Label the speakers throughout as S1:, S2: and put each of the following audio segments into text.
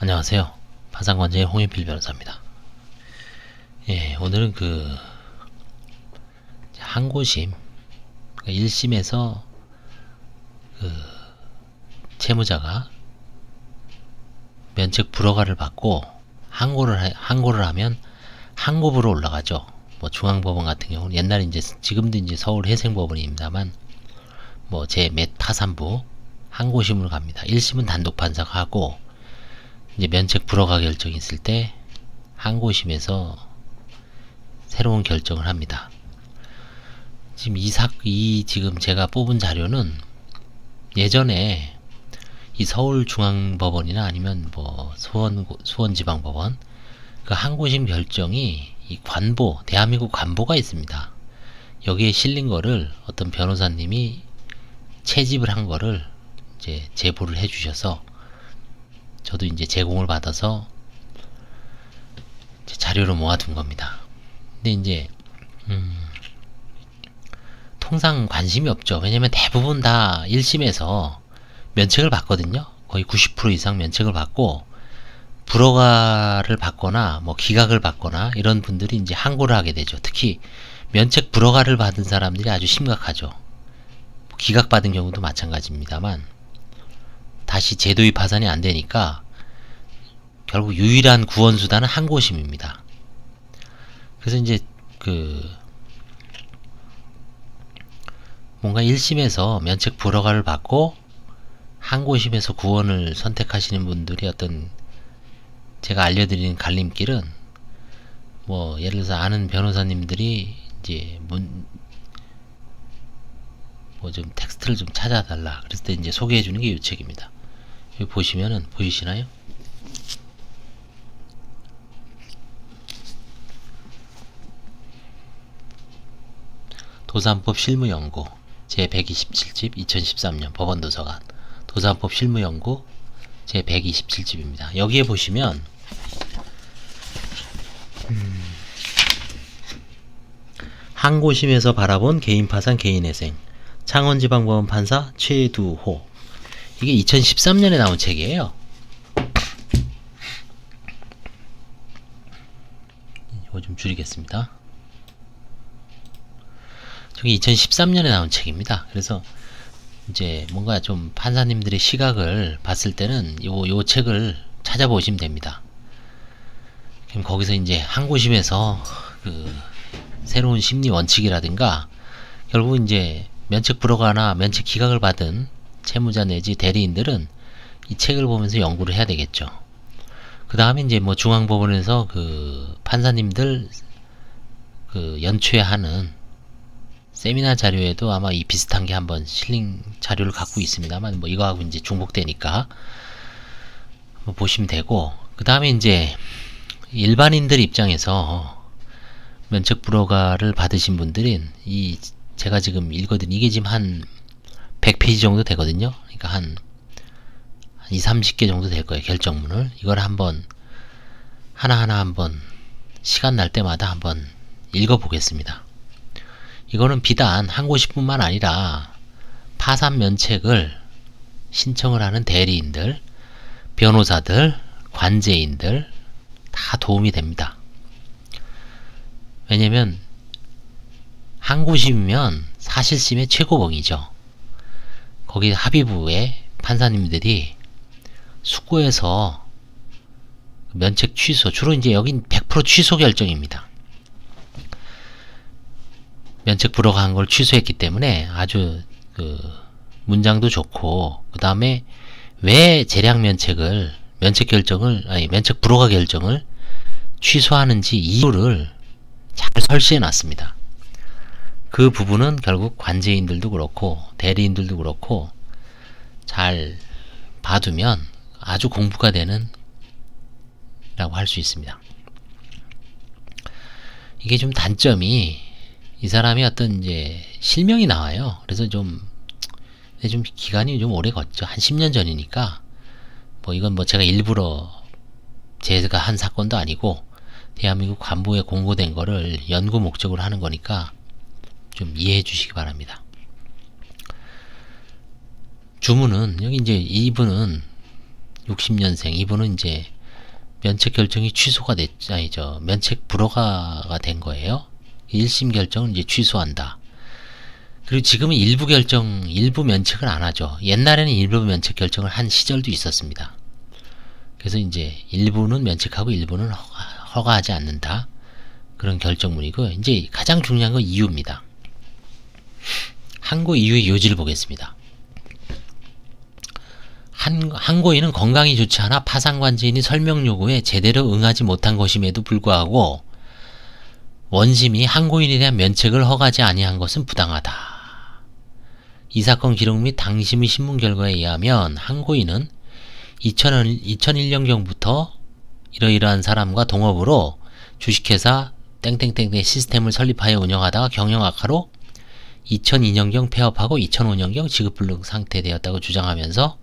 S1: 안녕하세요. 파산관제의 홍인필 변호사입니다. 예, 오늘은 항고심 1심에서 채무자가 면책 불허가를 받고 항고를 하면 항고부로 올라가죠. 뭐 중앙법원 같은 경우는 옛날에 지금도 서울 해생법원입니다만 제 파산부 항고심으로 갑니다. 1심은 단독 판사가 하고 면책 불허가 결정이 있을 때 항고심에서 새로운 결정을 합니다. 지금 지금 제가 뽑은 자료는 예전에 이 서울중앙법원이나 아니면 수원지방법원 그 항고심 결정이 대한민국 관보가 있습니다. 여기에 실린 거를 어떤 변호사님이 채집을 한 거를 제보를 해주셔서 저도 제공을 받아서 자료를 모아둔 겁니다. 근데 통상 관심이 없죠. 왜냐면 대부분 다 1심에서 면책을 받거든요. 거의 90% 이상 면책을 받고 불허가를 받거나 기각을 받거나 이런 분들이 항고를 하게 되죠. 특히 면책 불허가를 받은 사람들이 아주 심각하죠. 기각받은 경우도 마찬가지입니다만 다시 제도의 파산이 안 되니까 결국 유일한 구원수단은 항고심입니다. 그래서 뭔가 1심에서 면책 불허가를 받고 항고심에서 구원을 선택하시는 분들이 제가 알려드리는 갈림길은 예를 들어서 아는 변호사님들이 좀 텍스트를 좀 찾아달라 그랬을 때 소개해주는 게 이 책입니다. 여기 보이시나요? 도산법 실무연구 제127집 2013년 법원도서관 도산법 실무연구 제127집입니다. 여기에 보시면 항고심에서 바라본 개인파산 개인회생 창원지방법원 판사 최두호 이게 2013년에 나온 책이에요. 이거 좀 줄이겠습니다. 저게 2013년에 나온 책입니다. 그래서 뭔가 좀 판사님들의 시각을 봤을 때는 요 책을 찾아보시면 됩니다. 그럼 거기서 항고심에서 새로운 심리 원칙이라든가 결국 면책 불허가나 면책 기각을 받은 채무자 내지 대리인들은 이 책을 보면서 연구를 해야 되겠죠. 그 다음에 중앙법원에서 판사님들 연초하는 세미나 자료에도 아마 이 비슷한 게 한번 실린 자료를 갖고 있습니다만 이거하고 중복되니까 보시면 되고, 그 다음에 일반인들 입장에서 면책 불허가를 받으신 분들은 제가 지금 읽어드린 이게 지금 한 100페이지 정도 되거든요. 그러니까 한 20-30개 정도 될 거예요. 결정문을 이걸 하나하나 한번 시간 날 때마다 한번 읽어보겠습니다. 이거는 비단 항고심뿐만 아니라 파산 면책을 신청을 하는 대리인들, 변호사들, 관제인들 다 도움이 됩니다. 왜냐면 항고심이면 사실심의 최고봉이죠. 거기 합의부의 판사님들이 숙고해서 면책 취소, 주로 여긴 100% 취소 결정입니다. 면책 불허가 한 걸 취소했기 때문에 아주 문장도 좋고, 그 다음에 왜 면책 불허가 결정을 취소하는지 이유를 잘 설치해 놨습니다. 그 부분은 결국 관제인들도 그렇고 대리인들도 그렇고 잘 봐두면 아주 공부가 되는 라고 할 수 있습니다. 이게 좀 단점이 이 사람이 실명이 나와요. 그래서 좀 기간이 좀 오래 걷죠. 한 10년 전이니까 이건 제가 일부러 제가 한 사건도 아니고 대한민국 관보에 공고된 거를 연구 목적으로 하는 거니까 좀 이해해 주시기 바랍니다. 주문은 여기 이분은 60년생. 이분은 이제 면책 결정이 취소가 아니죠. 면책 불허가 된 거예요. 1심 결정은 이제 취소한다. 그리고 지금은 일부 면책을 안 하죠. 옛날에는 일부 면책 결정을 한 시절도 있었습니다. 그래서 이제 일부는 면책하고 일부는 허가하지 않는다. 그런 결정문이고, 이제 가장 중요한 건 이유입니다. 항고 이유의 요지를 보겠습니다. 항고인은 건강이 좋지 않아 파상관제인이 설명 요구에 제대로 응하지 못한 것임에도 불구하고 원심이 항고인에 대한 면책을 허가하지 아니한 것은 부당하다. 이 사건 기록 및 당심의 신문 결과에 의하면 항고인은 2001년경부터 이러이러한 사람과 동업으로 주식회사 땡땡땡땡 시스템을 설립하여 운영하다가 경영 악화로 2002년경 폐업하고 2005년경 지급불능 상태되었다고 주장하면서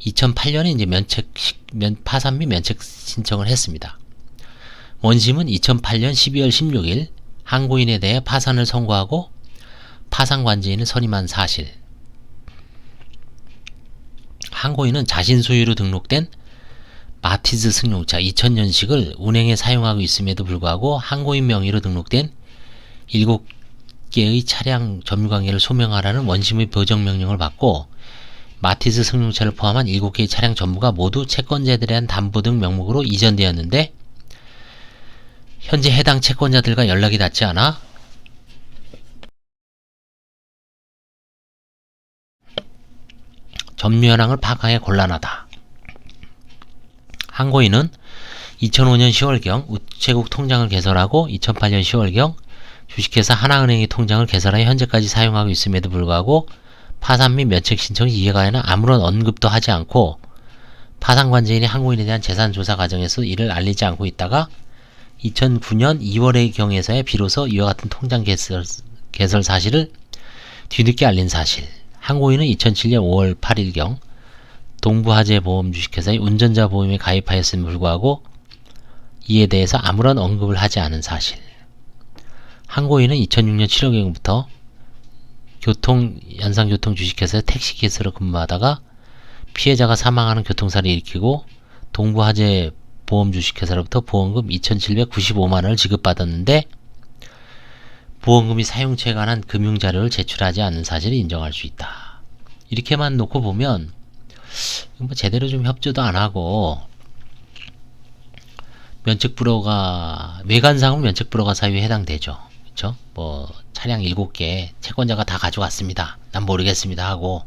S1: 2008년에 이제 파산 및 면책 신청을 했습니다. 원심은 2008년 12월 16일 항고인에 대해 파산을 선고하고 파산관제인을 선임한 사실. 항고인은 자신 소유로 등록된 마티즈 승용차 2000년식을 운행에 사용하고 있음에도 불구하고 항고인 명의로 등록된 7개의 차량 점유관계를 소명하라는 원심의 보정명령을 받고 마티즈 승용차를 포함한 7개의 차량 전부가 모두 채권자들에 대한 담보 등 명목으로 이전되었는데 현재 해당 채권자들과 연락이 닿지 않아 점유 현황을 파악하기 곤란하다. 항고인은 2005년 10월경 우체국 통장을 개설하고 2008년 10월경 주식회사 하나은행의 통장을 개설하여 현재까지 사용하고 있음에도 불구하고 파산 및 면책 신청이 이해가에는 아무런 언급도 하지 않고 파산관제인이 항고인에 대한 재산조사 과정에서 이를 알리지 않고 있다가 2009년 2월의 경에서야 비로소 이와 같은 통장 개설 사실을 뒤늦게 알린 사실. 항고인은 2007년 5월 8일경 동부화재보험 주식회사의 운전자 보험에 가입하였음에 불구하고 이에 대해서 아무런 언급을 하지 않은 사실. 항고인은 2006년 7월경부터 연산교통 주식회사의 택시기사로 근무하다가 피해자가 사망하는 교통사를 일으키고 동부화재 보험 주식회사로부터 보험금 2,795만원을 지급받았는데 보험금이 사용처에 관한 금융자료를 제출하지 않는 사실을 인정할 수 있다. 이렇게만 놓고 보면 뭐 제대로 좀 협조도 안하고 면책불허가 외관상으로 면책불허가 사유에 해당되죠. 그쵸? 뭐 차량 7개 채권자가 다 가져갔습니다. 난 모르겠습니다 하고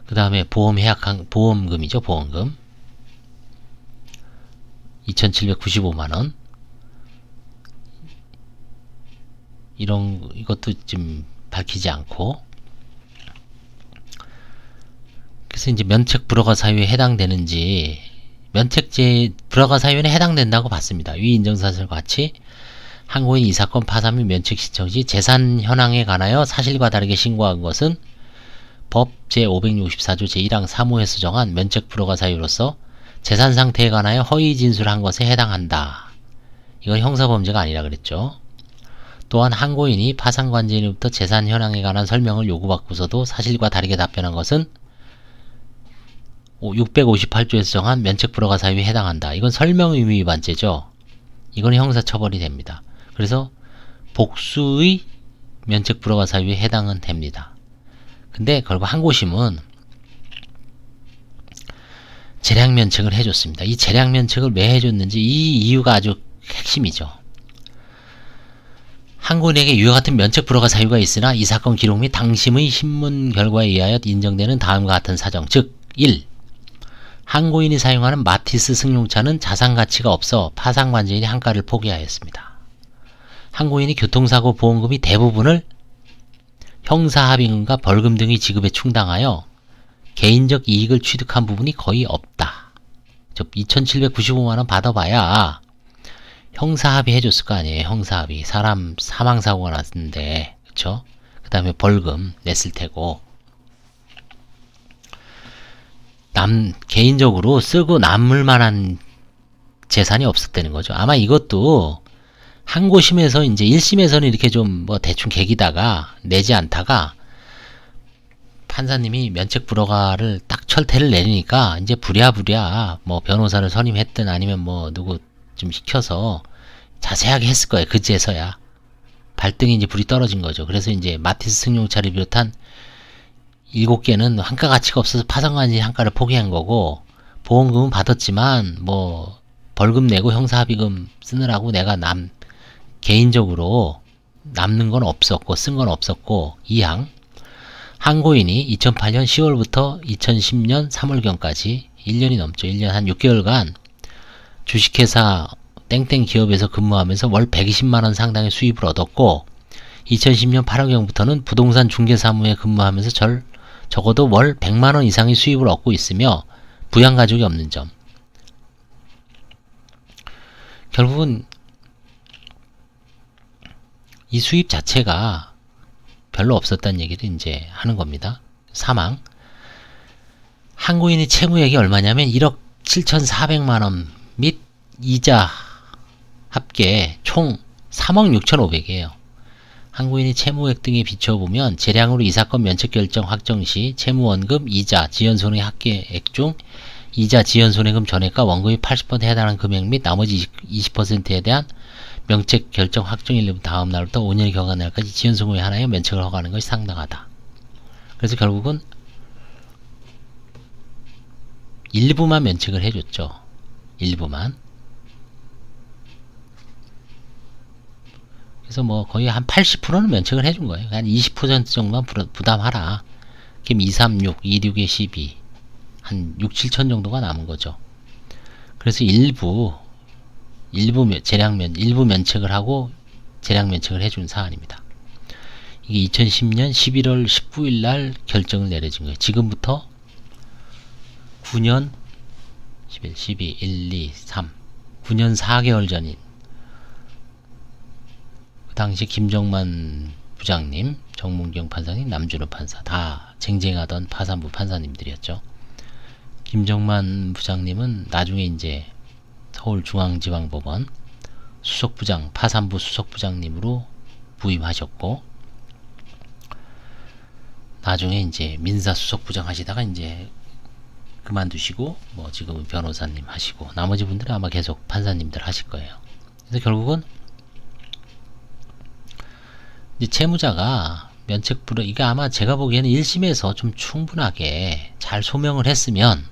S1: 그 다음에 보험금이죠. 보험금 2,795만원 이것도 좀 밝히지 않고 그래서 이제 면책 불허가 사유에 해당되는지 면책제 불허가 사유에 해당된다고 봤습니다. 위 인정사실과 같이 항고인 이 사건 파산 및 면책 신청 시 재산 현황에 관하여 사실과 다르게 신고한 것은 법 제564조 제1항 3호에서 정한 면책 불허가 사유로서 재산 상태에 관하여 허위 진술한 것에 해당한다. 이건 형사범죄가 아니라 그랬죠. 또한 항고인이 파산관제인으로부터 재산 현황에 관한 설명을 요구받고서도 사실과 다르게 답변한 것은 658조에서 정한 면책불허가 사유에 해당한다. 이건 설명의무 위반죄죠. 이건 형사처벌이 됩니다. 그래서 복수의 면책불허가 사유에 해당은 됩니다. 근데 결국 항고심은 재량면책을 해줬습니다. 이 재량면책을 왜 해줬는지 이 이유가 아주 핵심이죠. 항고인에게 이와 같은 면책불허가 사유가 있으나 이 사건 기록 및 당심의 신문 결과에 의하여 인정되는 다음과 같은 사정, 즉 1. 항고인이 사용하는 마티스 승용차는 자산가치가 없어 파산관제인이 한가를 포기하였습니다. 항고인이 교통사고 보험금이 대부분을 형사합의금과 벌금 등의 지급에 충당하여 개인적 이익을 취득한 부분이 거의 없다. 2,795만원 받아봐야 형사합의 해줬을 거 아니에요. 형사합의. 사람 사망사고가 났는데 그쵸? 그 다음에 벌금 냈을 테고 개인적으로 쓰고 남을 만한 재산이 없었다는 거죠. 아마 이것도 항고심에서 이제 1심에서는 이렇게 좀 뭐 대충 개기다가 내지 않다가 판사님이 면책 불허가를 딱 철퇴를 내리니까 이제 부랴부랴 뭐 변호사를 선임했든 아니면 뭐 누구 좀 시켜서 자세하게 했을 거예요. 그제서야 발등에 이제 불이 떨어진 거죠. 그래서 이제 마티스 승용차를 비롯한 7개는 한가 가치가 없어서 파산관리 한가를 포기한 거고, 보험금은 받았지만 뭐 벌금 내고 형사합의금 쓰느라고 내가 개인적으로 남는 건 없었고 쓴 건 없었고, 이항 항고인이 2008년 10월부터 2010년 3월경까지 1년이 넘죠. 1년 한 6개월간 주식회사 땡땡 기업에서 근무하면서 월 120만원 상당의 수입을 얻었고, 2010년 8월경부터는 부동산 중개사무에 근무하면서 적어도 월 100만원 이상의 수입을 얻고 있으며 부양가족이 없는 점. 결국은 이 수입 자체가 별로 없었다는 얘기를 이제 하는 겁니다. 사망. 항고인의 채무액이 얼마냐면 1억 7,400만원 및 이자 합계 총 3억 6,500이에요. 항고인의 채무액 등에 비춰보면 재량으로 이 사건 면책결정 확정 시 채무원금, 이자, 지연손해 합계액 중 이자, 지연손해금 전액과 원금이 80%에 해당하는 금액 및 나머지 20%에 대한 면책결정 확정일 다음 날부터 5년이 경과한 날까지 지연손해 하나에 면책을 허가하는 것이 상당하다. 그래서 결국은 일부만 면책을 해줬죠. 일부만. 그래서 뭐 거의 한 80%는 면책을 해준 거예요. 한 20% 정도만 부담하라. 그럼 236, 26에 12, 한 6, 7천 정도가 남은 거죠. 그래서 일부 면책을 하고 재량 면책을 해준 사안입니다. 이게 2010년 11월 19일 날 결정을 내려진 거예요. 지금부터 9년 11, 12, 1, 2, 3 9년 4개월 전인 그 당시 김정만 부장님, 정문경 판사님, 남준호 판사 다 쟁쟁하던 파산부 판사님들이었죠. 김정만 부장님은 나중에 이제 서울중앙지방법원 수석부장, 파산부 수석부장님으로 부임하셨고, 나중에 이제 민사수석부장 하시다가 이제 그만두시고, 뭐 지금은 변호사님 하시고, 나머지 분들은 아마 계속 판사님들 하실 거예요. 그래서 결국은 이제 채무자가 면책불허, 이게 아마 제가 보기에는 1심에서 좀 충분하게 잘 소명을 했으면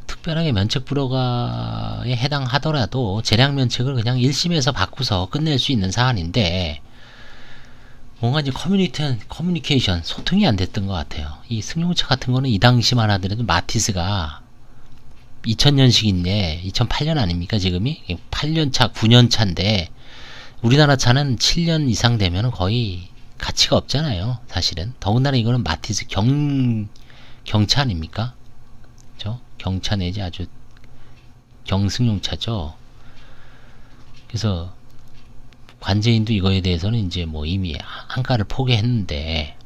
S1: 특별하게 면책불허가에 해당하더라도 재량면책을 그냥 1심에서 바꾸서 끝낼 수 있는 사안인데, 뭔가 이제 커뮤니케이션, 소통이 안 됐던 것 같아요. 이 승용차 같은 거는 이 당시만 하더라도 마티스가 2000년식인데 2008년 아닙니까 지금이? 8년차, 9년차인데 우리나라 차는 7년 이상 되면 거의 가치가 없잖아요. 사실은. 더군다나 이거는 마티스 경차 아닙니까? 그렇죠? 경차 내지 아주 경승용차죠. 그래서 관제인도 이거에 대해서는 이제 뭐 이미 한가를 포기했는데,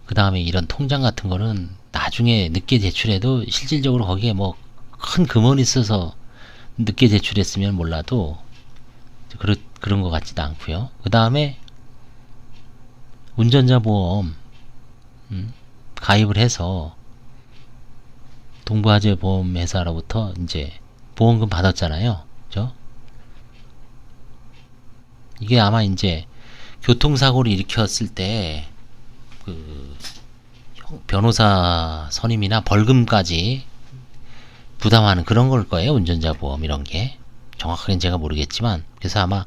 S1: 그 다음에 이런 통장 같은 거는 나중에 늦게 제출해도 실질적으로 거기에 뭐 큰 금원이 있어서 늦게 제출했으면 몰라도 그런 것 같지도 않고요. 그 다음에 운전자 보험 가입을 해서 동부화재 보험회사로부터 이제 보험금 받았잖아요. 그죠? 이게 아마 이제 교통사고를 일으켰을 때 그 변호사 선임이나 벌금까지 부담하는 그런 걸 거예요. 운전자 보험 이런 게. 정확하게는 제가 모르겠지만, 그래서 아마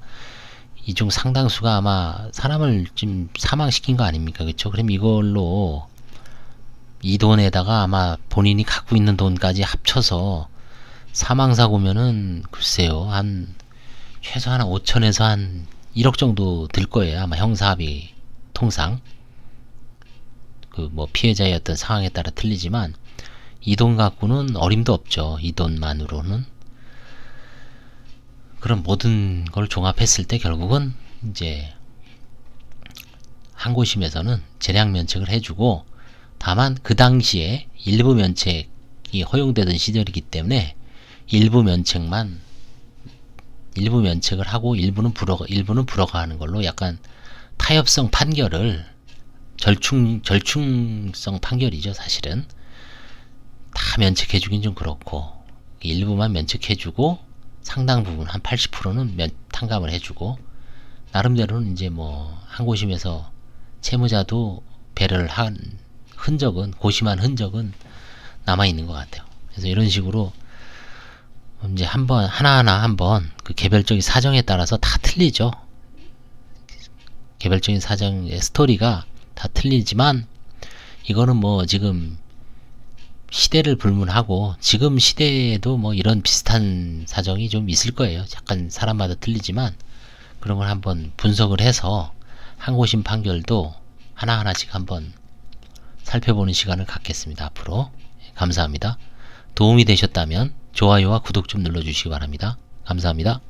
S1: 이 중 상당수가 아마 사람을 좀 사망시킨 거 아닙니까? 그쵸? 그럼 이걸로 이 돈에다가 아마 본인이 갖고 있는 돈까지 합쳐서 사망사고면은 글쎄요, 한 최소한 5천에서 한 1억 정도 들 거예요. 아마 형사합의 통상. 그 뭐 피해자의 어떤 상황에 따라 틀리지만 이 돈 갖고는 어림도 없죠. 이 돈만으로는. 그런 모든 걸 종합했을 때 결국은 이제 항고심에서는 재량 면책을 해주고, 다만 그 당시에 일부 면책이 허용되던 시절이기 때문에 일부 면책을 하고 일부는 불허가 하는 걸로 약간 타협성 판결을 절충성 판결이죠. 사실은 다 면책해주긴 좀 그렇고 일부만 면책해주고 상당 부분 한 80%는 탕감을 해주고 나름대로는 이제 뭐 항고심에서 채무자도 배려를 한 흔적은 고심한 흔적은 남아 있는 것 같아요. 그래서 이런 식으로 이제 한번 하나하나 한번 그 개별적인 사정에 따라서 다 틀리죠. 개별적인 사정의 스토리가 다 틀리지만 이거는 뭐 지금 시대를 불문하고 지금 시대에도 뭐 이런 비슷한 사정이 좀 있을 거예요. 약간 사람마다 틀리지만 그런 걸 한번 분석을 해서 항고심 판결도 하나하나씩 한번 살펴보는 시간을 갖겠습니다. 앞으로 감사합니다. 도움이 되셨다면 좋아요와 구독 좀 눌러주시기 바랍니다. 감사합니다.